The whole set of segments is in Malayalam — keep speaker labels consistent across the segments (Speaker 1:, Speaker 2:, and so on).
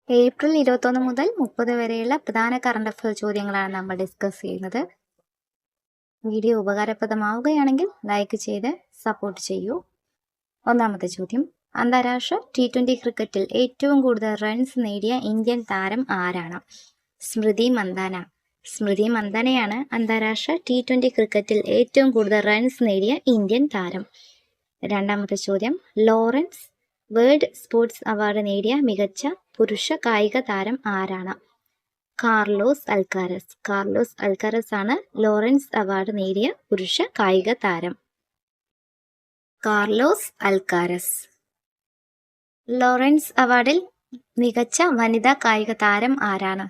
Speaker 1: ഏപ്രിൽ 21 മുതൽ 30 വരെയുള്ള പ്രധാന കറണ്ട് അഫയർ ചോദ്യങ്ങളാണ് നമ്മൾ ഡിസ്കസ് ചെയ്യുന്നത്. വീഡിയോ ഉപകാരപ്രദമാവുകയാണെങ്കിൽ ലൈക്ക് ചെയ്ത് സപ്പോർട്ട് ചെയ്യൂ. ഒന്നാമത്തെ ചോദ്യം, അന്താരാഷ്ട്ര T20 ക്രിക്കറ്റിൽ ഏറ്റവും കൂടുതൽ റൺസ് നേടിയ ഇന്ത്യൻ താരം ആരാണ്? സ്മൃതി മന്ദാന. സ്മൃതി മന്ദാനയാണ് അന്താരാഷ്ട്ര T20 ക്രിക്കറ്റിൽ ഏറ്റവും കൂടുതൽ റൺസ് നേടിയ ഇന്ത്യൻ താരം. രണ്ടാമത്തെ ചോദ്യം, ലോറൻസ് വേൾഡ് സ്പോർട്സ് അവാർഡ് നേടിയ മികച്ച പുരുഷ കായിക താരം ആരാണ്? Carlos Alcaraz. കാർലോസ് അൽക്കാരസ് ആണ് ലോറൻസ് അവാർഡ് നേടിയ പുരുഷ കായിക താരം. Carlos Alcaraz. ലോറൻസ് അവാർഡിൽ മികച്ച വനിതാ കായിക താരം ആരാണ്?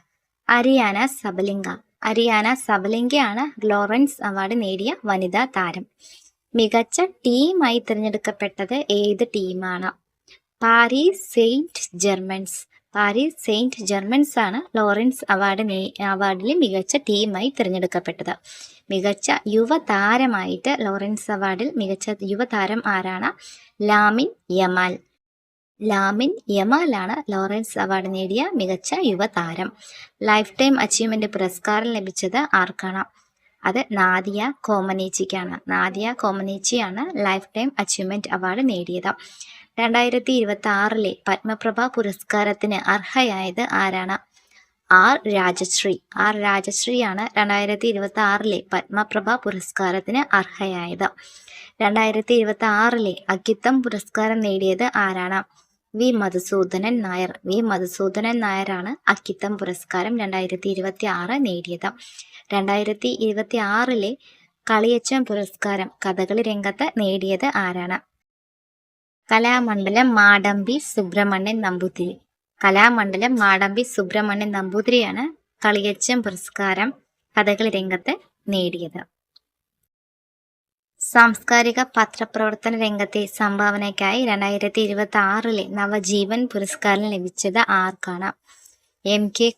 Speaker 1: അരിയാന സബലിംഗ. അരിയാന സബലിംഗയാണ് ലോറൻസ് അവാർഡ് നേടിയ വനിതാ താരം. മികച്ച ടീമായി തിരഞ്ഞെടുക്കപ്പെട്ടത് ഏത് ടീമാണ്? Paris Saint Germans. Paris Saint Germans ആണ് ലോറൻസ് അവാർഡിലെ മികച്ച ടീമായി തിരഞ്ഞെടുക്കപ്പെട്ടത്. മികച്ച യുവതാരമായിട്ട് ലോറൻസ് അവാർഡിൽ മികച്ച യുവതാരം ആരാണ്? Lamine Yamal. ലാമിൻ യമാലാണ് ലോറൻസ് അവാർഡ് നേടിയ മികച്ച യുവതാരം. ലൈഫ് ടൈം അച്ചീവ്മെന്റ് പുരസ്കാരം ലഭിച്ചത് ആർക്കാണ്? അത് നാദിയ കോമനേച്ചിക്കാണ്. നാദിയ കോമനേച്ചിയാണ് ലൈഫ് ടൈം അച്ചീവ്മെന്റ് അവാർഡ് നേടിയത്. 2026 പത്മപ്രഭ പുരസ്കാരത്തിന് അർഹയായത് ആരാണ്? ആർ രാജശ്രീ. ആർ രാജശ്രീയാണ് 2026 പത്മപ്രഭ പുരസ്കാരത്തിന് അർഹയായത്. 2026 അക്കിത്തം പുരസ്കാരം നേടിയത് ആരാണ്? വി മധുസൂദനൻ നായർ. വി മധുസൂദനൻ നായരാണ് അക്കിത്തം പുരസ്കാരം 2026 നേടിയത്. 2026 കളിയച്ചൻ പുരസ്കാരം കഥകളി രംഗത്ത് നേടിയത് ആരാണ്? കലാമണ്ഡലം മാടമ്പി സുബ്രഹ്മണ്യൻ നമ്പൂതിരി. കലാമണ്ഡലം മാടമ്പി സുബ്രഹ്മണ്യൻ നമ്പൂതിരിയാണ് കളിയച്ചൻ പുരസ്കാരം കഥകളി രംഗത്ത് നേടിയത്. സാംസ്കാരിക പത്രപ്രവർത്തന രംഗത്തെ സംഭാവനയ്ക്കായി 2026 നവജീവൻ പുരസ്കാരം ലഭിച്ചത് ആർക്കാണ്? M K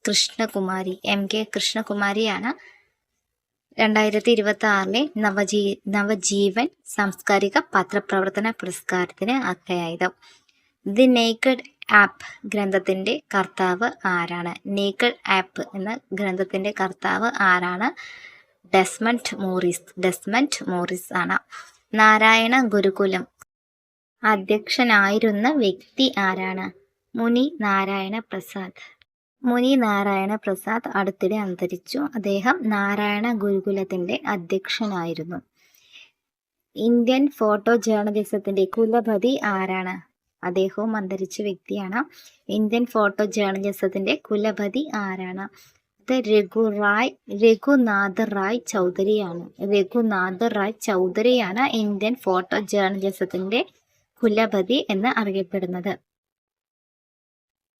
Speaker 1: Krishnakumari. M K കൃഷ്ണകുമാരിയാണ് 2026 നവജീവൻ സാംസ്കാരിക പത്രപ്രവർത്തന പുരസ്കാരത്തിന് അർഹയായത്. ദി നേക്കഡ് ആപ്പ് ഗ്രന്ഥത്തിന്റെ കർത്താവ് ആരാണ്? നേക്കഡ് ആപ്പ് എന്ന ഗ്രന്ഥത്തിന്റെ കർത്താവ് ആരാണ്? Desmond Morris. ഡെസ്മണ്ട് മോറിസ് ആണ്. നാരായണ ഗുരുകുലം അധ്യക്ഷനായിരുന്ന വ്യക്തി ആരാണ്? മുനി നാരായണ പ്രസാദ്. മുനി നാരായണ പ്രസാദ് അടുത്തിടെ അന്തരിച്ചു. അദ്ദേഹം നാരായണ ഗുരുകുലത്തിന്റെ അധ്യക്ഷനായിരുന്നു. ഇന്ത്യൻ ഫോട്ടോ ജേർണലിസത്തിന്റെ കുലപതി ആരാണ്? അദ്ദേഹവും അന്തരിച്ച വ്യക്തിയാണ്. ഇന്ത്യൻ ഫോട്ടോ ജേർണലിസത്തിന്റെ കുലപതി ആരാണ്? അത് രഘുനാഥ് റായ് ചൗധരിയാണ്. രഘുനാഥ് റായ് ചൗധരിയാണ് ഇന്ത്യൻ ഫോട്ടോ ജേർണലിസത്തിന്റെ കുലപതി എന്ന് അറിയപ്പെടുന്നത്.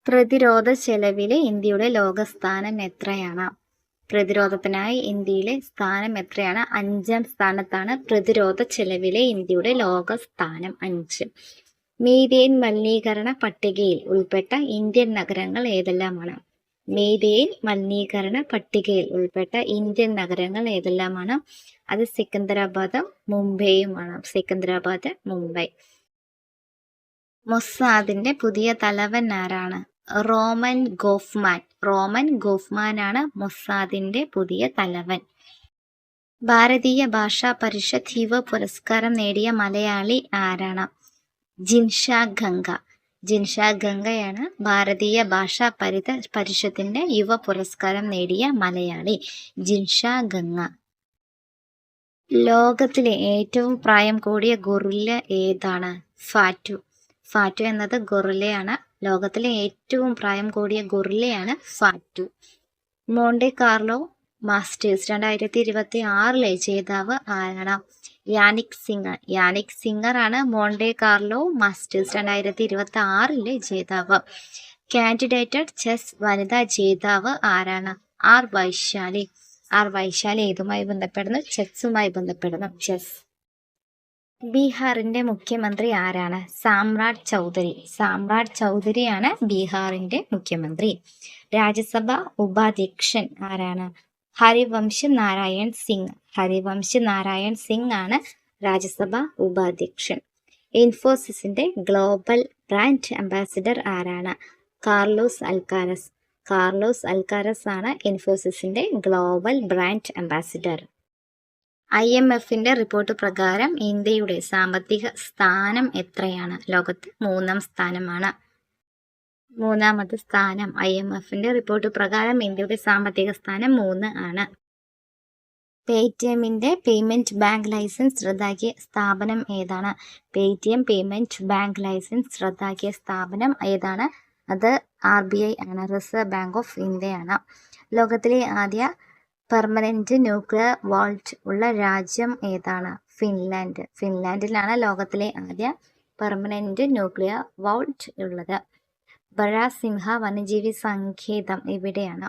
Speaker 1: പ്രതിരോധ ചെലവിലെ ഇന്ത്യയുടെ ലോകസ്ഥാനം എത്രയാണ്? പ്രതിരോധത്തിനായി ഇന്ത്യയിലെ സ്ഥാനം എത്രയാണ്? 5ാം സ്ഥാനത്താണ് പ്രതിരോധ ചെലവിലെ ഇന്ത്യയുടെ ലോകസ്ഥാനം 5. മീഥേൻ മലിനീകരണ പട്ടികയിൽ ഉൾപ്പെട്ട ഇന്ത്യൻ നഗരങ്ങൾ ഏതെല്ലാമാണ്? മീഥേൻ മലിനീകരണ പട്ടികയിൽ ഉൾപ്പെട്ട ഇന്ത്യൻ നഗരങ്ങൾ ഏതെല്ലാമാണ്? അത് സിക്കന്ദരാബാദും മുംബൈയുമാണ്. സിക്കന്ദരാബാദ്, മുംബൈ. മൊസാദിന്റെ പുതിയ തലവൻ ആരാണ്? Roman Gofman. റോമൻ ഗോഫ്മാനാണ് മൊസാദിന്റെ പുതിയ തലവൻ. ഭാരതീയ ഭാഷാ പരിഷത്ത് യുവ പുരസ്കാരം നേടിയ മലയാളി ആരാണ്? ജിൻഷാ ഗംഗ. ജിൻഷാ ഗംഗയാണ് ഭാരതീയ ഭാഷാ പരിഷത്തിന്റെ യുവ പുരസ്കാരം നേടിയ മലയാളി. ജിൻഷാ ഗംഗ. ലോകത്തിലെ ഏറ്റവും പ്രായം കൂടിയ ഗൊറില്ല ഏതാണ്? ഫാറ്റു. ഫാറ്റു എന്നത് ഗൊറില്ലയാണ്. ലോകത്തിലെ ഏറ്റവും പ്രായം കൂടിയ ഗൊറില്ലയാണ് ഫാറ്റു. മോണ്ടെ കാർലോ മാസ്റ്റേഴ്സ് 2026 ജേതാവ് ആരാണ്? Jannik Sinner. യാനിക് സിംഗർ ആണ് മോണ്ടെ കാർലോ മാസ്റ്റേഴ്സ് 2026 ജേതാവ്. കാൻഡിഡേറ്റഡ് ചെസ് വനിതാ ജേതാവ് ആരാണ്? ആർ വൈശാലി. ആർ വൈശാലി ഏതുമായി ബന്ധപ്പെടുന്നു? ചെസ്സുമായി ബന്ധപ്പെടുന്നു. ചെസ്. ബീഹാറിന്റെ മുഖ്യമന്ത്രി ആരാണ്? സാമ്രാട്ട് ചൗധരി. സാമ്രാട്ട് ചൗധരിയാണ് ബീഹാറിന്റെ മുഖ്യമന്ത്രി. രാജ്യസഭ ഉപാധ്യക്ഷൻ ആരാണ്? ഹരിവംശ് നാരായൺ സിംഗ്. ഹരിവംശ് നാരായൺ സിംഗ് ആണ് രാജ്യസഭ ഉപാധ്യക്ഷൻ. ഇൻഫോസിസിന്റെ ഗ്ലോബൽ ബ്രാൻഡ് അംബാസിഡർ ആരാണ്? Carlos Alcaraz. കാർലോസ് അൽക്കാരസ് ആണ് ഇൻഫോസിസിന്റെ ഗ്ലോബൽ ബ്രാൻഡ് അംബാസിഡർ. IMFന്റെ റിപ്പോർട്ട് പ്രകാരം ഇന്ത്യയുടെ സാമ്പത്തിക സ്ഥാനം എത്രയാണ്? ലോകത്ത് 3-ാം സ്ഥാനമാണ്. 3-ാമത്തെ സ്ഥാനം. IMFന്റെ റിപ്പോർട്ട് പ്രകാരം ഇന്ത്യയുടെ സാമ്പത്തിക സ്ഥാനം 3 ആണ്. പേടിഎമ്മിന്റെ പേയ്മെന്റ് ബാങ്ക് ലൈസൻസ് റദ്ദാക്കിയ സ്ഥാപനം ഏതാണ്? പേടിഎം പേയ്മെന്റ് ബാങ്ക് ലൈസൻസ് റദ്ദാക്കിയ സ്ഥാപനം ഏതാണ്? അത് RBI ആണ്, റിസർവ് ബാങ്ക് ഓഫ് ഇന്ത്യയാണ്. ലോകത്തിലെ ആദ്യ പെർമനന്റ് ന്യൂക്ലിയർ വാൾട്ട് ഉള്ള രാജ്യം ഏതാണ്? ഫിൻലാൻഡ്. ഫിൻലാൻഡിലാണ് ലോകത്തിലെ ആദ്യ പെർമനന്റ് ന്യൂക്ലിയർ വാൾട്ട് ഉള്ളത്. ബരാസിംഹ വന്യജീവി സങ്കേതം എവിടെയാണ്?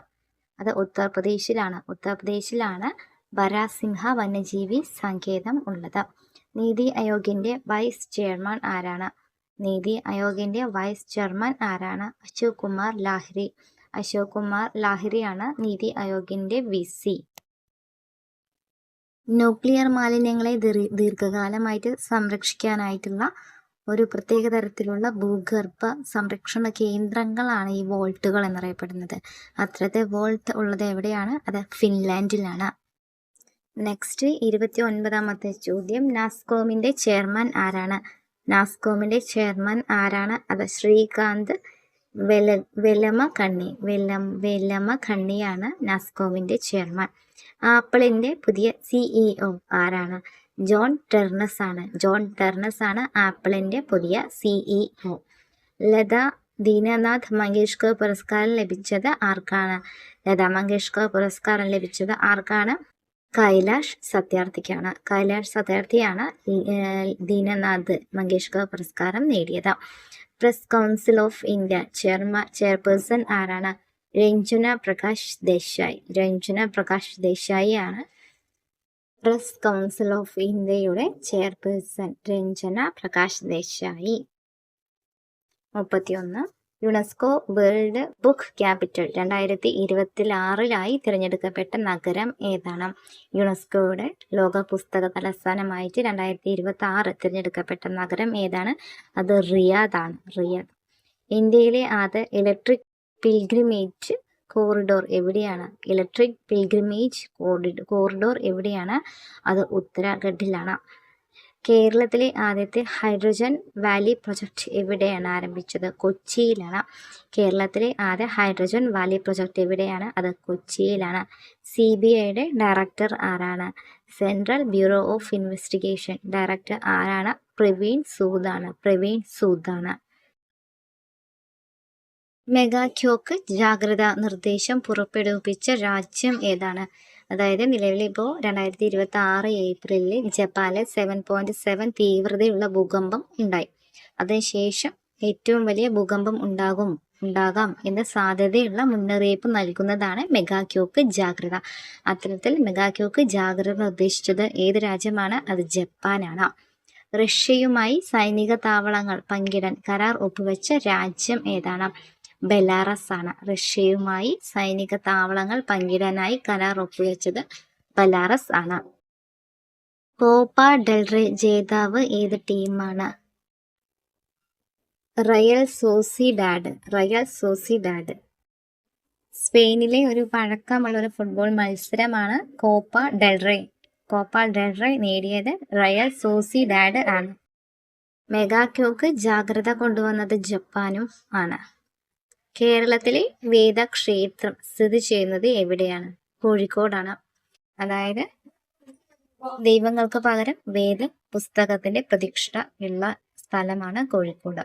Speaker 1: അത് ഉത്തർപ്രദേശിലാണ്. ഉത്തർപ്രദേശിലാണ് ബരാസിംഹ വന്യജീവി സങ്കേതം ഉള്ളത്. നീതി ആയോഗിന്റെ വൈസ് ചെയർമാൻ ആരാണ്? നീതി ആയോഗിന്റെ വൈസ് ചെയർമാൻ ആരാണ്? അശോക് കുമാർ ലാഹിരി. അശോക് കുമാർ ലാഹിരിയാണ് നീതി ആയോഗിന്റെ VC. ന്യൂക്ലിയർ മാലിന്യങ്ങളെ ദീർഘകാലമായിട്ട് സംരക്ഷിക്കാനായിട്ടുള്ള ഒരു പ്രത്യേക തരത്തിലുള്ള ഭൂഗർഭ സംരക്ഷണ കേന്ദ്രങ്ങളാണ് ഈ വോൾട്ടുകൾ എന്നറിയപ്പെടുന്നത്. അത്രത്തെ വോൾട്ട് ഉള്ളത് എവിടെയാണ്? അത് ഫിൻലാൻഡിലാണ്. നെക്സ്റ്റ് 29ാമത്തെ ചോദ്യം. നാസ്കോമിന്റെ ചെയർമാൻ ആരാണ്? നാസ്കോമിന്റെ ചെയർമാൻ ആരാണ്? അത് ശ്രീകാന്ത് വെലമകണ്ണിയാണ് നാസ്കോമിന്റെ ചെയർമാൻ. ആപ്പിളിന്റെ പുതിയ CEO ആരാണ്? ജോൺ ടെർണസ് ആണ്. ജോൺ ടെർണസ് ആണ് ആപ്പിളിന്റെ പുതിയ CEO. ലതാ ദീനനാഥ് മങ്കേഷ്കർ പുരസ്കാരം ലഭിച്ചത് ആർക്കാണ്? ലതാ മങ്കേഷ്കർ പുരസ്കാരം ലഭിച്ചത് ആർക്കാണ്? കൈലാഷ് സത്യാർത്ഥിക്കാണ്. കൈലാഷ് സത്യാർത്ഥിയാണ് ദീനനാഥ് മങ്കേഷ്കർ പുരസ്കാരം നേടിയത്. Press council of India chairperson ആരാണ്? രഞ്ജന പ്രകാശ് ദേശായി. രഞ്ജന പ്രകാശ് ദേശായി ആണ് പ്രസ് കൗൺസിൽ ഓഫ് ഇന്ത്യയുടെ chairperson. Ranjana Prakash Desai. 31. UNESCO world book capital 2026 തിരഞ്ഞെടുക്കപ്പെട്ട നഗരം ഏതാണ്? യുനെസ്കോയുടെ ലോക പുസ്തക തലസ്ഥാനമായിട്ട് 2026 തിരഞ്ഞെടുക്കപ്പെട്ട നഗരം ഏതാണ്? അത് റിയാദ് ആണ്. റിയാദ്. ഇന്ത്യയിലെ ആദ്യ ഇലക്ട്രിക് പിൽഗ്രിമേജ് കോറിഡോർ എവിടെയാണ്? ഇലക്ട്രിക് പിൽഗ്രിമേജ് കോറിഡോർ എവിടെയാണ്? അത് ഉത്തരാഖണ്ഡിലാണ്. കേരളത്തിലെ ആദ്യത്തെ ഹൈഡ്രജൻ വാലി പ്രൊജക്ട് എവിടെയാണ് ആരംഭിച്ചത്? കൊച്ചിയിലാണ്. കേരളത്തിലെ ആദ്യ ഹൈഡ്രജൻ വാലി പ്രൊജക്ട് എവിടെയാണ്? അത് കൊച്ചിയിലാണ്. CBIയുടെ ഡയറക്ടർ ആരാണ്? Central bureau of investigation director ആരാണ്? പ്രവീൺ സൂദാണ്. പ്രവീൺ സൂദാണ്. മെഗാക്യോക്ക് ജാഗ്രതാ നിർദ്ദേശം പുറപ്പെടുവിപ്പിച്ച രാജ്യം ഏതാണ്? അതായത് നിലവിൽ ഇപ്പോൾ 2026 ഏപ്രിലിൽ ജപ്പാനിൽ 7.7 തീവ്രതയുള്ള ഭൂകമ്പം ഉണ്ടായി. അതിനുശേഷം ഏറ്റവും വലിയ ഭൂകമ്പം ഉണ്ടാകാം എന്ന സാധ്യതയുള്ള മുന്നറിയിപ്പ് നൽകുന്നതാണ് മെഗാക്യോക്ക് ജാഗ്രത. അത്തരത്തിൽ മെഗാക്യോക്ക് ജാഗ്രത നിർദ്ദേശിച്ചത് ഏത് രാജ്യമാണ്? അത് ജപ്പാനാണ്. റഷ്യയുമായി സൈനിക താവളങ്ങൾ പങ്കിടാൻ കരാർ ഒപ്പുവെച്ച രാജ്യം ഏതാണ്? ബെലാറസ് ആണ്. റഷ്യയുമായി സൈനിക താവളങ്ങൾ പങ്കിടാനായി കരാർ ഒപ്പുവെച്ചത് ബെലാറസ് ആണ്. കോപ്പ ഡെൽറേ ജേതാവ് ഏത് ടീമാണ്? Real Sociedad. Real Sociedad. സ്പെയിനിലെ ഒരു പഴക്കമുള്ള ഒരു ഫുട്ബോൾ മത്സരമാണ് കോപ്പ ഡെൽറേ. കോപ്പ ഡെൽറേ നേടിയത് റയൽ സോസിഡാഡ് ആണ്. മെഗാക്യോക്ക് ജാഗ്രത കൊണ്ടുവന്നത് ജപ്പാനും ആണ്. കേരളത്തിലെ വേദക്ഷേത്രം സ്ഥിതി ചെയ്യുന്നത് എവിടെയാണ്? കോഴിക്കോടാണ്. അതായത് ദൈവങ്ങൾക്ക് പകരം വേദ പുസ്തകത്തിന്റെ പ്രതിഷ്ഠ ഉള്ള സ്ഥലമാണ് കോഴിക്കോട്.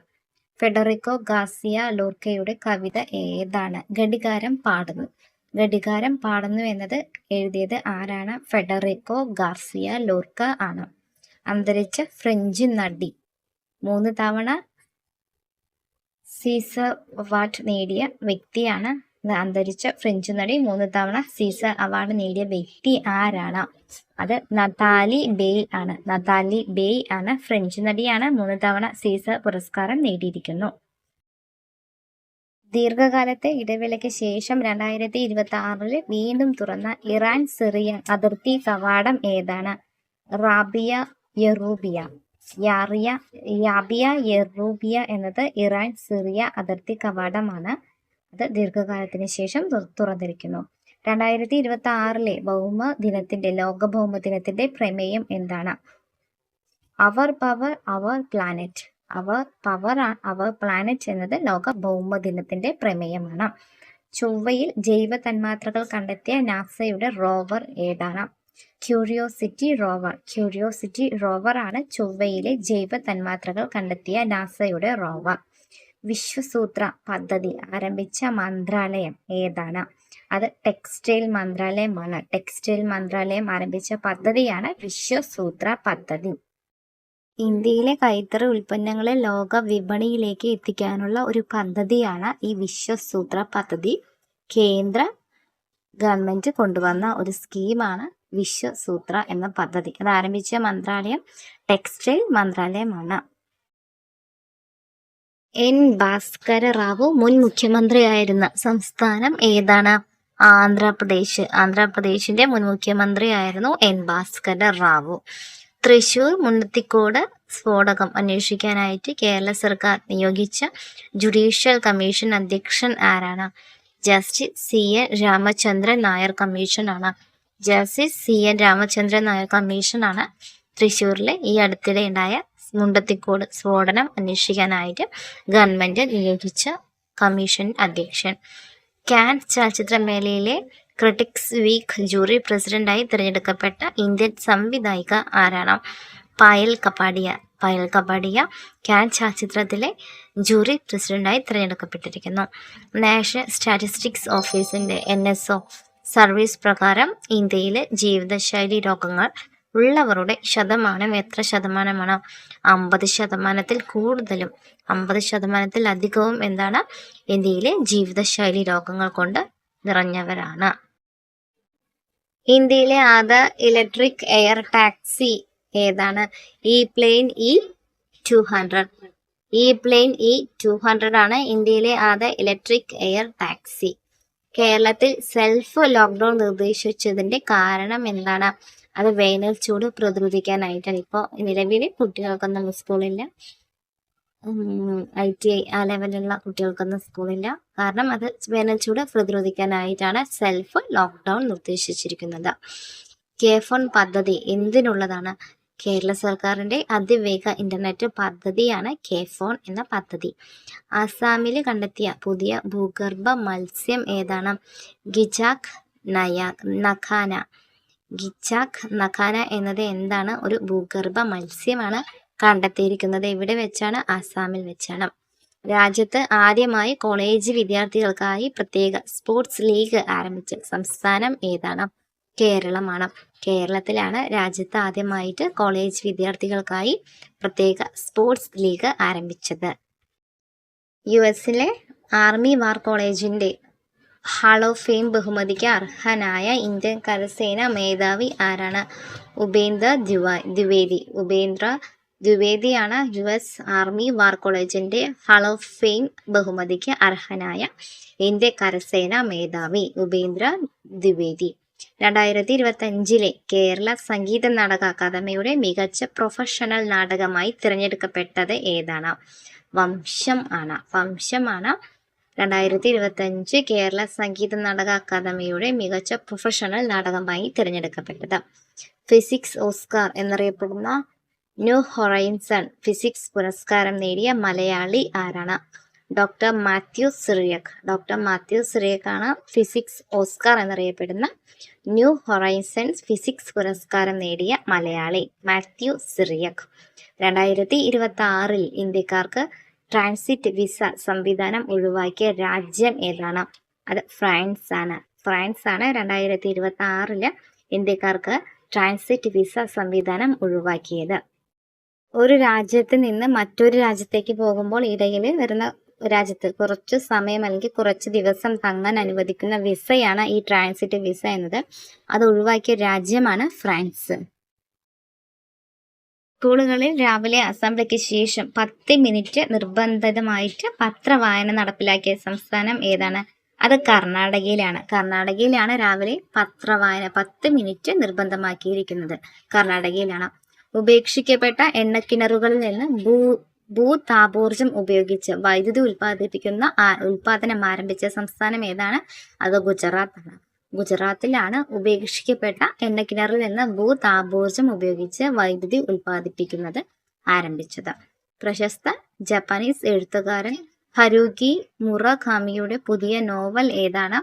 Speaker 1: ഫെഡറിക്കോ ഗാർസിയ ലോർക്കയുടെ കവിത ഏതാണ്? ഘടികാരം പാടുന്നു. ഘടികാരം പാടുന്നു എന്നത് എഴുതിയത് ആരാണ്? ഫെഡറിക്കോ ഗാർസിയ ലോർക്ക ആണ്. അന്തരിച്ച ഫ്രഞ്ച് നടി 3 തവണ സീസർ അവാർഡ് നേടിയ വ്യക്തിയാണ്. അന്തരിച്ച ഫ്രഞ്ച് നടി 3 തവണ സീസർ അവാർഡ് നേടിയ വ്യക്തി ആരാണ്? അത് നതാലി ബേയ് ആണ്. നതാലി ബേയ് ആണ് ഫ്രഞ്ച് നടിയാണ്. 3 തവണ സീസർ പുരസ്കാരം നേടിയിരിക്കുന്നു. ദീർഘകാലത്തെ ഇടവേളയ്ക്ക് ശേഷം 2026 വീണ്ടും തുറന്ന ഇറാൻ സിറിയൻ അതിർത്തി കവാടം ഏതാണ്? റാബിയ യെറൂബിയ. യാബിയ യെറൂബിയ എന്നത് ഇറാൻ സിറിയ അതിർത്തി കവാടമാണ്. അത് ദീർഘകാലത്തിന് ശേഷം തുറന്നിരിക്കുന്നു. 2026 ലോക ഭൗമ ദിനത്തിന്റെ പ്രമേയം എന്താണ്? Our power our planet. Our power our planet എന്നത് ലോക ഭൗമ ദിനത്തിന്റെ പ്രമേയമാണ്. ചൊവ്വയിൽ ജൈവ തന്മാത്രകൾ കണ്ടെത്തിയ നാസയുടെ റോവർ ഏതാണ്? Curiosity rover. ക്യൂരിയോസിറ്റി റോവർ ആണ് ചൊവ്വയിലെ ജൈവ തന്മാത്രകൾ കണ്ടെത്തിയ നാസയുടെ റോവർ. വിശ്വസൂത്ര പദ്ധതി ആരംഭിച്ച മന്ത്രാലയം ഏതാണ്? അത് ടെക്സ്റ്റൈൽ മന്ത്രാലയമാണ്. ടെക്സ്റ്റൈൽ മന്ത്രാലയം ആരംഭിച്ച പദ്ധതിയാണ് വിശ്വസൂത്ര പദ്ധതി. ഇന്ത്യയിലെ കൈത്തറി ഉൽപ്പന്നങ്ങളെ ലോക വിപണിയിലേക്ക് എത്തിക്കാനുള്ള ഒരു പദ്ധതിയാണ് ഈ വിശ്വസൂത്ര പദ്ധതി. കേന്ദ്ര ഗവൺമെന്റ് കൊണ്ടുവന്ന ഒരു സ്കീമാണ് വിശ്വസൂത്ര എന്ന പദ്ധതി. അത് ആരംഭിച്ച മന്ത്രാലയം ടെക്സ്റ്റൈൽ മന്ത്രാലയമാണ്. എൻ ഭാസ്കര റാവു മുൻ മുഖ്യമന്ത്രിയായിരുന്ന സംസ്ഥാനം ഏതാണ്? ആന്ധ്രാപ്രദേശ്. ആന്ധ്രാപ്രദേശിന്റെ മുൻ മുഖ്യമന്ത്രിയായിരുന്നു എൻ ഭാസ്കര റാവു. തൃശൂർ മുണ്ടത്തിക്കോട് സ്ഫോടകം അന്വേഷിക്കാനായിട്ട് കേരള സർക്കാർ നിയോഗിച്ച ജുഡീഷ്യൽ കമ്മീഷൻ അധ്യക്ഷൻ ആരാണ്? Justice C N Ramachandran Nair കമ്മീഷനാണ്. Justice C N Ramachandran Nair കമ്മീഷനാണ് തൃശ്ശൂരിലെ ഈ അടുത്തിടെ ഉണ്ടായ മുണ്ടത്തിക്കോട് സ്ഫോടനം അന്വേഷിക്കാനായിട്ട് ഗവൺമെന്റ് നിയോഗിച്ച കമ്മീഷൻ അധ്യക്ഷൻ. കാൻ ചലച്ചിത്രമേളയിലെ ക്രിട്ടിക്സ് വീക്ക് ജൂറി പ്രസിഡന്റായി തിരഞ്ഞെടുക്കപ്പെട്ട ഇന്ത്യൻ സംവിധായിക ആരാണ്? പായൽ കപാഡിയ. പായൽ കപാഡിയ കാൻ ചലച്ചിത്രത്തിലെ ജൂറി പ്രസിഡന്റായി തിരഞ്ഞെടുക്കപ്പെട്ടിരിക്കുന്നു. നാഷണൽ സ്റ്റാറ്റിസ്റ്റിക്സ് ഓഫീസിന്റെ NSO സർവീസ് പ്രകാരം ഇന്ത്യയിലെ ജീവിതശൈലി രോഗങ്ങൾ ഉള്ളവരുടെ ശതമാനം എത്ര ശതമാനമാണ്? 50% കൂടുതലും 50% അധികവും എന്താണ്? ഇന്ത്യയിലെ ജീവിതശൈലി രോഗങ്ങൾ കൊണ്ട് നിറഞ്ഞവരാണ്. ഇന്ത്യയിലെ ആദ്യ ഇലക്ട്രിക് എയർ ടാക്സി ഏതാണ്? E-പ്ലെയിൻ E200. E-പ്ലെയിൻ E200 ആണ് ഇന്ത്യയിലെ ആദ്യ ഇലക്ട്രിക് എയർ ടാക്സി. കേരളത്തിൽ സെൽഫ് ലോക്ക്ഡൌൺ നിർദ്ദേശിച്ചതിന്റെ കാരണം എന്താണ്? അത് വേനൽ ചൂട് പ്രതിരോധിക്കാനായിട്ടാണ്. ഇപ്പോൾ നിലവിൽ കുട്ടികൾക്കൊന്നും സ്കൂളില്ല, ITI ആ ലെവലിലുള്ള കുട്ടികൾക്കൊന്നും സ്കൂളില്ല. കാരണം അത് വേനൽ ചൂട് പ്രതിരോധിക്കാനായിട്ടാണ് സെൽഫ് ലോക്ക്ഡൌൺ നിർദ്ദേശിച്ചിരിക്കുന്നത്. K-ഫോൺ പദ്ധതി എന്തിനുള്ളതാണ്? കേരള സർക്കാരിന്റെ അതിവേഗ ഇന്റർനെറ്റ് പദ്ധതിയാണ് K-ഫോൺ എന്ന പദ്ധതി. ആസാമിൽ കണ്ടെത്തിയ പുതിയ ഭൂഗർഭ മത്സ്യം ഏതാണ്? ഗിജാക് നഖാന. ഗിജാക് നഖാന എന്നത് എന്താണ്? ഒരു ഭൂഗർഭ മത്സ്യമാണ് കണ്ടെത്തിയിരിക്കുന്നത്. എവിടെ വെച്ചാണ്? ആസാമിൽ വെച്ചാണ്. രാജ്യത്ത് ആദ്യമായി കോളേജ് വിദ്യാർത്ഥികൾക്കായി പ്രത്യേക സ്പോർട്സ് ലീഗ് ആരംഭിച്ച സംസ്ഥാനം ഏതാണ്? കേരളമാണ്. കേരളത്തിലാണ് രാജ്യത്ത് ആദ്യമായിട്ട് കോളേജ് വിദ്യാർത്ഥികൾക്കായി പ്രത്യേക സ്പോർട്സ് ലീഗ് ആരംഭിച്ചത്. US-ലെ ആർമി വാർ കോളേജിന്റെ ഹാൾ ഓഫ് ഫെയിം ബഹുമതിക്ക് അർഹനായ ഇന്ത്യൻ കരസേന മേധാവി ആരാണ്? ഉപേന്ദ്ര ദ്വിവേദി. ഉപേന്ദ്ര ദ്വിവേദിയാണ് US ആർമി വാർ കോളേജിന്റെ ഹാൾ ഓഫ് ഫെയിം ബഹുമതിക്ക് അർഹനായ ഇന്ത്യൻ കരസേന മേധാവി ഉപേന്ദ്ര ദ്വിവേദി. 2025 കേരള സംഗീത നാടക അക്കാദമിയുടെ മികച്ച പ്രൊഫഷണൽ നാടകമായി തിരഞ്ഞെടുക്കപ്പെട്ടത് ഏതാണ്? വംശം ആണ്. വംശമാണ് 2025 കേരള സംഗീത നാടക അക്കാദമിയുടെ മികച്ച പ്രൊഫഷണൽ നാടകമായി തിരഞ്ഞെടുക്കപ്പെട്ടത്. ഫിസിക്സ് ഓസ്കാർ എന്നറിയപ്പെടുന്ന ന്യൂ ഹൊറൈസൺ ഫിസിക്സ് പുരസ്കാരം നേടിയ മലയാളി ആരാണ്? ഡോക്ടർ മാത്യു സിറിയക്. ഡോക്ടർ മാത്യു സിറിയക് ആണ് ഫിസിക്സ് ഓസ്കാർ എന്നറിയപ്പെടുന്ന ന്യൂ ഹൊറൈസൺസ് ഫിസിക്സ് പുരസ്കാരം നേടിയ മലയാളി മാത്യു സിറിയക്. 2026 ഇന്ത്യക്കാർക്ക് ട്രാൻസിറ്റ് വിസ സംവിധാനം ഒഴിവാക്കിയ രാജ്യം ഏതാണ്? അത് ഫ്രാൻസ് ആണ്. ഫ്രാൻസ് ആണ് 2026 ഇന്ത്യക്കാർക്ക് ട്രാൻസിറ്റ് വിസ സംവിധാനം ഒഴിവാക്കിയത്. ഒരു രാജ്യത്ത് നിന്ന് മറ്റൊരു രാജ്യത്തേക്ക് പോകുമ്പോൾ ഇടയിൽ വരുന്ന രാജ്യത്ത് കുറച്ച് സമയം അല്ലെങ്കിൽ കുറച്ച് ദിവസം തങ്ങാൻ അനുവദിക്കുന്ന വിസയാണ് ഈ ട്രാൻസിറ്റ് വിസ എന്നത്. അത് ഒഴിവാക്കിയ രാജ്യമാണ് ഫ്രാൻസ്. സ്കൂളുകളിൽ രാവിലെ അസംബ്ലിക്ക് ശേഷം 10 മിനിറ്റ് നിർബന്ധിതമായിട്ട് പത്രവായന നടപ്പിലാക്കിയ സംസ്ഥാനം ഏതാണ്? അത് കർണാടകയിലാണ്. കർണാടകയിലാണ് രാവിലെ പത്രവായന 10 മിനിറ്റ് നിർബന്ധമാക്കിയിരിക്കുന്നത്. കർണാടകയിലാണ്. ഉപേക്ഷിക്കപ്പെട്ട എണ്ണക്കിണറുകളിൽ നിന്ന് ഭൂതാപോർജം ഉപയോഗിച്ച് വൈദ്യുതി ഉൽപാദനം ആരംഭിച്ച സംസ്ഥാനം ഏതാണ്? അത് ഗുജറാത്താണ്. ഗുജറാത്തിലാണ് ഉപേക്ഷിക്കപ്പെട്ട എണ്ണക്കിണറിൽ നിന്ന് ഭൂതാപോർജം ഉപയോഗിച്ച് വൈദ്യുതി ഉൽപ്പാദിപ്പിക്കുന്നത് ആരംഭിച്ചത്. പ്രശസ്ത ജപ്പാനീസ് എഴുത്തുകാരൻ ഹരുകി മുറഖാമിയുടെ പുതിയ നോവൽ ഏതാണ്?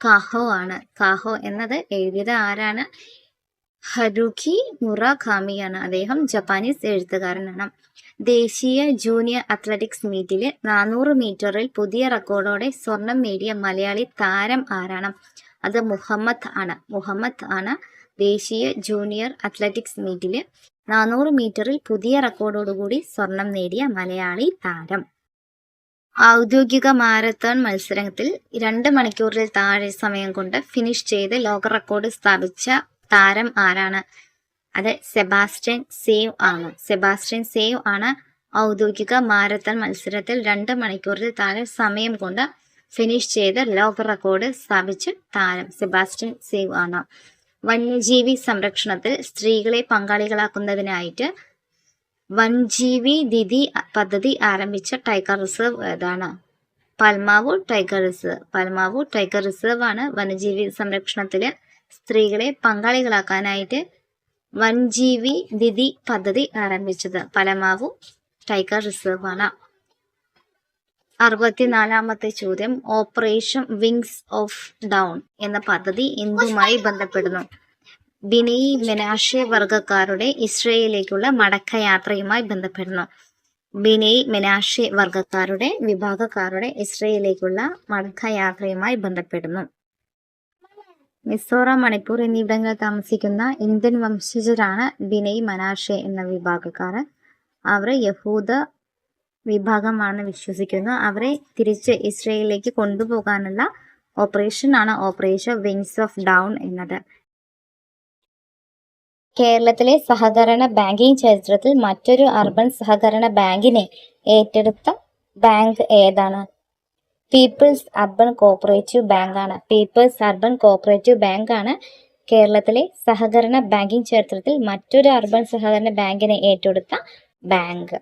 Speaker 1: കാഹോ ആണ്. കാഹോ എന്നത് എഴുതിയത് ആരാണ്? ഹരുകി മുറഖാമിയാണ്. അദ്ദേഹം ജപ്പാനീസ് എഴുത്തുകാരനാണ്. ദേശീയ ജൂനിയർ അത്ലറ്റിക്സ് മീറ്റില് 400 മീറ്ററിൽ പുതിയ റെക്കോർഡോടെ സ്വർണം നേടിയ മലയാളി താരം ആരാണ്? അത് മുഹമ്മദ് ആണ്. ദേശീയ ജൂനിയർ അത്ലറ്റിക്സ് മീറ്റില് 400 മീറ്ററിൽ പുതിയ റെക്കോർഡോടുകൂടി സ്വർണം നേടിയ മലയാളി താരം. ഔദ്യോഗിക മാരത്തോൺ മത്സരത്തിൽ 2 മണിക്കൂറിൽ താഴെ സമയം കൊണ്ട് ഫിനിഷ് ചെയ്ത് ലോക റെക്കോർഡ് സ്ഥാപിച്ച താരം ആരാണ്? അത് സെബാസ്റ്റ്യൻ സേവ് ആണ്. ഔദ്യോഗിക മാരത്തോൺ മത്സരത്തിൽ 2 മണിക്കൂറിൽ താഴെ സമയം കൊണ്ട് ഫിനിഷ് ചെയ്ത് ലോക റെക്കോർഡ് സ്ഥാപിച്ച താരം സെബാസ്റ്റ്യൻ സേവ് ആണ്. വന്യജീവി സംരക്ഷണത്തിൽ സ്ത്രീകളെ പങ്കാളികളാക്കുന്നതിനായിട്ട് വന്യജീവി ദിതി പദ്ധതി ആരംഭിച്ച ടൈഗർ റിസർവ് ഏതാണ്? പൽമാവു ടൈഗർ റിസർവ് ആണ്. വന്യജീവി സംരക്ഷണത്തില് സ്ത്രീകളെ പങ്കാളികളാക്കാനായിട്ട് വന്യജീവി ദിതി പദ്ധതി ആരംഭിച്ചത് പലമാവു ടൈഗർ റിസർവ് ആണ്. 64ാമത്തെ ചോദ്യം, ഓപ്പറേഷൻ വിങ്സ് ഓഫ് ഡൗൺ എന്ന പദ്ധതി എന്തുമായി ബന്ധപ്പെടുന്നു? ബിനി മെനാഷെ വർഗക്കാരുടെ ഇസ്രയേലിലേക്കുള്ള മടക്കയാത്രയുമായി ബന്ധപ്പെടുന്നു. ബിനി മെനാഷെ വിഭാഗക്കാരുടെ ഇസ്രയേലിലേക്കുള്ള മടക്കയാത്രയുമായി ബന്ധപ്പെടുന്നു. മിസോറാം, മണിപ്പൂർ എന്നിവിടങ്ങളിൽ താമസിക്കുന്ന ഇന്ത്യൻ വംശജരാണ് ബിനി മെനാഷെ എന്ന വിഭാഗക്കാർ. അവർ യഹൂദ വിഭാഗമാണ് വിശ്വസിക്കുന്നു. അവരെ തിരിച്ച് ഇസ്രയേലിലേക്ക് കൊണ്ടുപോകാനുള്ള ഓപ്പറേഷനാണ് ഓപ്പറേഷൻ വിങ്സ് ഓഫ് ഡൗൺ എന്നത്. കേരളത്തിലെ സഹകരണ ബാങ്കിംഗ് ചരിത്രത്തിൽ മറ്റൊരു അർബൻ സഹകരണ ബാങ്കിനെ ഏറ്റെടുത്ത ബാങ്ക് ഏതാണ്? പീപ്പിൾസ് അർബൻ കോഓപ്പറേറ്റീവ് ബാങ്ക് ആണ് കേരളത്തിലെ സഹകരണ ബാങ്കിംഗ് ചരിത്രത്തിൽ മറ്റൊരു അർബൻ സഹകരണ ബാങ്കിനെ ഏറ്റെടുത്ത ബാങ്ക്.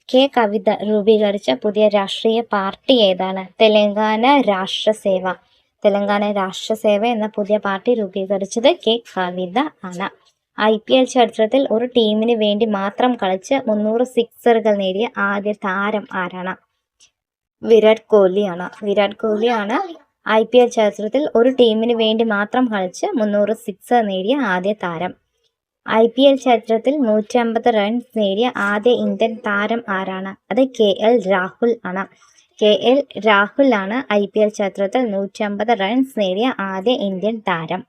Speaker 1: കെ കവിത രൂപീകരിച്ച പുതിയ രാഷ്ട്രീയ പാർട്ടി ഏതാണ്? തെലങ്കാന രാഷ്ട്രസേവ എന്ന പുതിയ പാർട്ടി രൂപീകരിച്ചത് കെ കവിത ആണ്. IPL ചരിത്രത്തിൽ ഒരു ടീമിന് വേണ്ടി മാത്രം കളിച്ച് 300 സിക്സറുകൾ നേടിയ ആദ്യ താരം ആരാണ്? വിരാട് കോഹ്ലിയാണ്. IPL ചരിത്രത്തിൽ ഒരു ടീമിന് വേണ്ടി മാത്രം കളിച്ച് 300 സിക്സർ നേടിയ ആദ്യ താരം. IPL ചരിത്രത്തിൽ 150 റൺസ് നേടിയ ആദ്യ ഇന്ത്യൻ താരം ആരാണ്? അത് KL രാഹുൽ ആണ്. IPL ചരിത്രത്തിൽ 150 റൺസ് നേടിയ ആദ്യ ഇന്ത്യൻ താരം.